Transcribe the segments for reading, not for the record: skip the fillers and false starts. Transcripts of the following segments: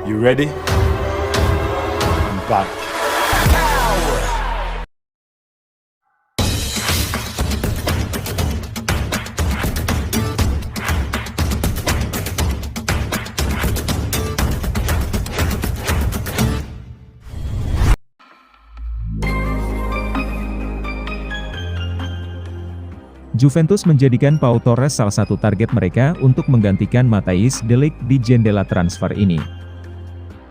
You ready? I'm back. Juventus menjadikan Pau Torres salah satu target mereka untuk menggantikan Matthijs de Ligt di jendela transfer ini.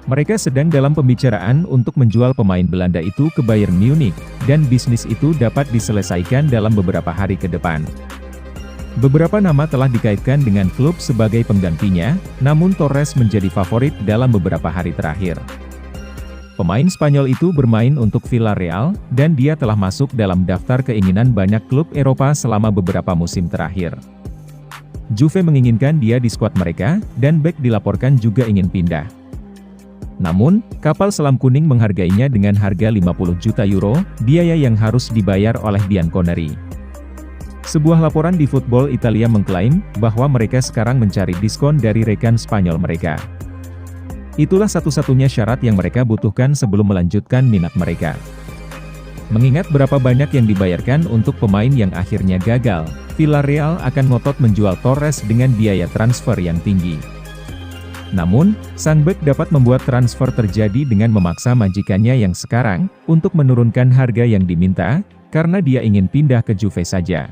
Mereka sedang dalam pembicaraan untuk menjual pemain Belanda itu ke Bayern Munich, dan bisnis itu dapat diselesaikan dalam beberapa hari ke depan. Beberapa nama telah dikaitkan dengan klub sebagai penggantinya, namun Torres menjadi favorit dalam beberapa hari terakhir. Pemain Spanyol itu bermain untuk Villarreal, dan dia telah masuk dalam daftar keinginan banyak klub Eropa selama beberapa musim terakhir. Juve menginginkan dia di skuad mereka, dan bek dilaporkan juga ingin pindah. Namun, kapal selam kuning menghargainya dengan harga 50 juta euro, biaya yang harus dibayar oleh Bianconeri. Sebuah laporan di Football Italia mengklaim bahwa mereka sekarang mencari diskon dari rekan Spanyol mereka. Itulah satu-satunya syarat yang mereka butuhkan sebelum melanjutkan minat mereka. Mengingat berapa banyak yang dibayarkan untuk pemain yang akhirnya gagal, Villarreal akan ngotot menjual Torres dengan biaya transfer yang tinggi. Namun, sang bek dapat membuat transfer terjadi dengan memaksa majikannya yang sekarang, untuk menurunkan harga yang diminta, karena dia ingin pindah ke Juve saja.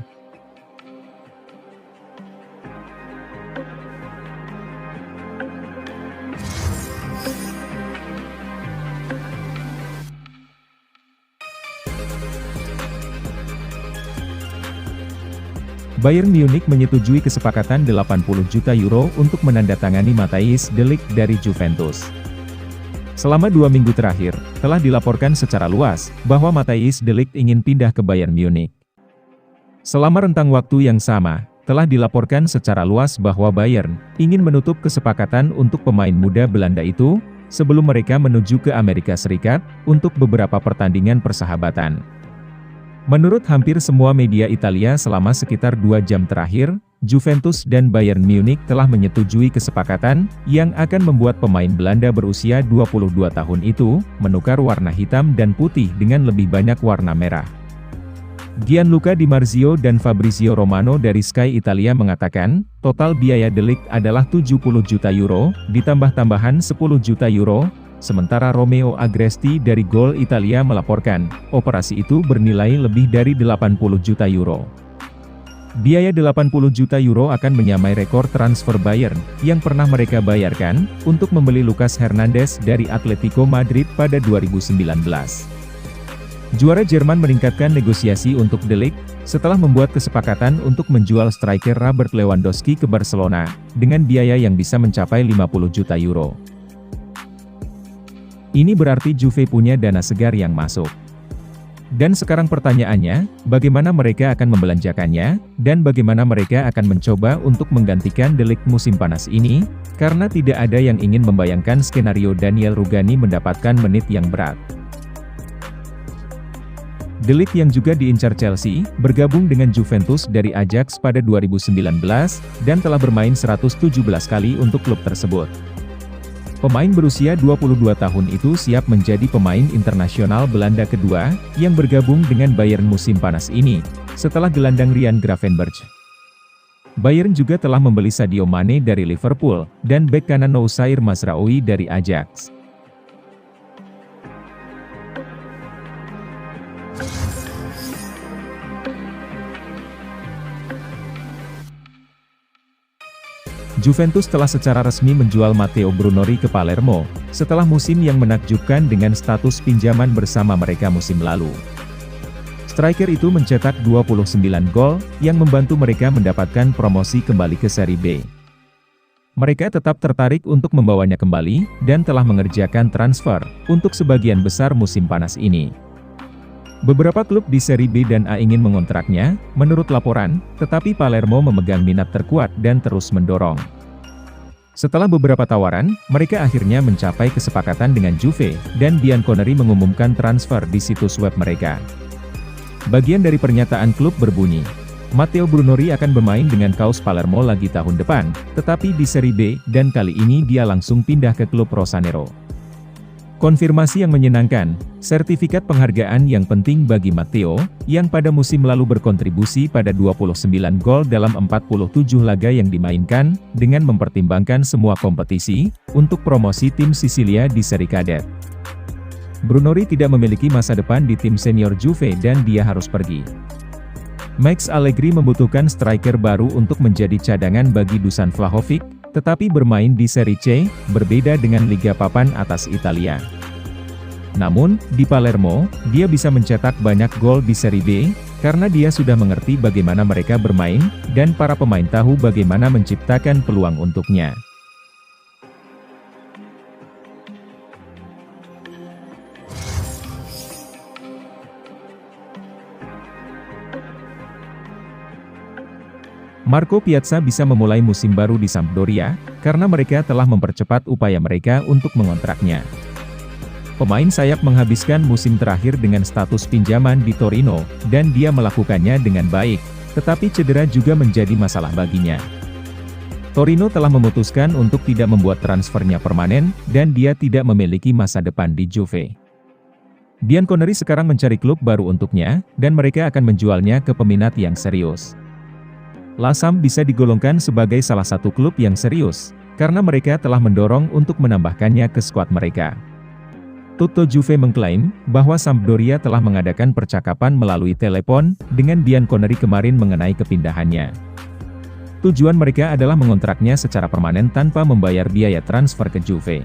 Bayern Munich menyetujui kesepakatan 80 juta euro untuk menandatangani Matthijs de Ligt dari Juventus. Selama 2 minggu terakhir, telah dilaporkan secara luas, bahwa Matthijs de Ligt ingin pindah ke Bayern Munich. Selama rentang waktu yang sama, telah dilaporkan secara luas bahwa Bayern ingin menutup kesepakatan untuk pemain muda Belanda itu, sebelum mereka menuju ke Amerika Serikat, untuk beberapa pertandingan persahabatan. Menurut hampir semua media Italia selama sekitar 2 jam terakhir, Juventus dan Bayern Munich telah menyetujui kesepakatan, yang akan membuat pemain Belanda berusia 22 tahun itu, menukar warna hitam dan putih dengan lebih banyak warna merah. Gianluca Di Marzio dan Fabrizio Romano dari Sky Italia mengatakan, total biaya de Ligt adalah 70 juta euro, ditambah tambahan 10 juta euro, sementara Romeo Agresti dari Gol Italia melaporkan, operasi itu bernilai lebih dari 80 juta euro. Biaya 80 juta euro akan menyamai rekor transfer Bayern, yang pernah mereka bayarkan, untuk membeli Lucas Hernandez dari Atletico Madrid pada 2019. Juara Jerman meningkatkan negosiasi untuk de Ligt, setelah membuat kesepakatan untuk menjual striker Robert Lewandowski ke Barcelona, dengan biaya yang bisa mencapai 50 juta euro. Ini berarti Juve punya dana segar yang masuk. Dan sekarang pertanyaannya, bagaimana mereka akan membelanjakannya, dan bagaimana mereka akan mencoba untuk menggantikan de Ligt musim panas ini, karena tidak ada yang ingin membayangkan skenario Daniel Rugani mendapatkan menit yang berat. De Ligt yang juga diincar Chelsea, bergabung dengan Juventus dari Ajax pada 2019, dan telah bermain 117 kali untuk klub tersebut. Pemain berusia 22 tahun itu siap menjadi pemain internasional Belanda kedua, yang bergabung dengan Bayern musim panas ini, setelah gelandang Ryan Gravenberch. Bayern juga telah membeli Sadio Mane dari Liverpool, dan bek kanan Noussair Mazraoui dari Ajax. Juventus telah secara resmi menjual Matteo Brunori ke Palermo, setelah musim yang menakjubkan dengan status pinjaman bersama mereka musim lalu. Striker itu mencetak 29 gol, yang membantu mereka mendapatkan promosi kembali ke Serie B. Mereka tetap tertarik untuk membawanya kembali, dan telah mengerjakan transfer, untuk sebagian besar musim panas ini. Beberapa klub di Serie B dan A ingin mengontraknya, menurut laporan, tetapi Palermo memegang minat terkuat dan terus mendorong. Setelah beberapa tawaran, mereka akhirnya mencapai kesepakatan dengan Juve, dan Bianconeri mengumumkan transfer di situs web mereka. Bagian dari pernyataan klub berbunyi, Matteo Brunori akan bermain dengan kaos Palermo lagi tahun depan, tetapi di Serie B, dan kali ini dia langsung pindah ke klub Rosanero. Konfirmasi yang menyenangkan, sertifikat penghargaan yang penting bagi Matteo, yang pada musim lalu berkontribusi pada 29 gol dalam 47 laga yang dimainkan, dengan mempertimbangkan semua kompetisi, untuk promosi tim Sisilia di seri kadet. Brunori tidak memiliki masa depan di tim senior Juve dan dia harus pergi. Max Allegri membutuhkan striker baru untuk menjadi cadangan bagi Dusan Vlahovic, tetapi bermain di Serie C, berbeda dengan Liga Papan atas Italia. Namun, di Palermo, dia bisa mencetak banyak gol di Serie B, karena dia sudah mengerti bagaimana mereka bermain, dan para pemain tahu bagaimana menciptakan peluang untuknya. Marco Piazza bisa memulai musim baru di Sampdoria, karena mereka telah mempercepat upaya mereka untuk mengontraknya. Pemain sayap menghabiskan musim terakhir dengan status pinjaman di Torino, dan dia melakukannya dengan baik, tetapi cedera juga menjadi masalah baginya. Torino telah memutuskan untuk tidak membuat transfernya permanen, dan dia tidak memiliki masa depan di Juve. Bianconeri sekarang mencari klub baru untuknya, dan mereka akan menjualnya ke peminat yang serius. Lasam bisa digolongkan sebagai salah satu klub yang serius, karena mereka telah mendorong untuk menambahkannya ke skuad mereka. Tutto Juve mengklaim, bahwa Sampdoria telah mengadakan percakapan melalui telepon, dengan Bianconeri kemarin mengenai kepindahannya. Tujuan mereka adalah mengontraknya secara permanen tanpa membayar biaya transfer ke Juve.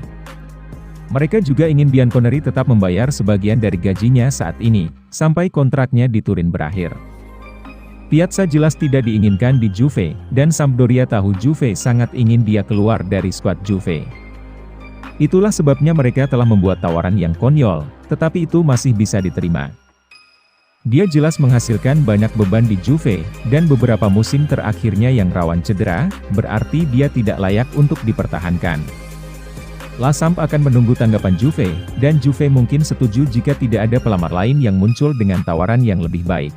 Mereka juga ingin Bianconeri tetap membayar sebagian dari gajinya saat ini, sampai kontraknya di Turin berakhir. Piazza jelas tidak diinginkan di Juve, dan Sampdoria tahu Juve sangat ingin dia keluar dari skuad Juve. Itulah sebabnya mereka telah membuat tawaran yang konyol, tetapi itu masih bisa diterima. Dia jelas menghasilkan banyak beban di Juve, dan beberapa musim terakhirnya yang rawan cedera, berarti dia tidak layak untuk dipertahankan. Lasam akan menunggu tanggapan Juve, dan Juve mungkin setuju jika tidak ada pelamar lain yang muncul dengan tawaran yang lebih baik.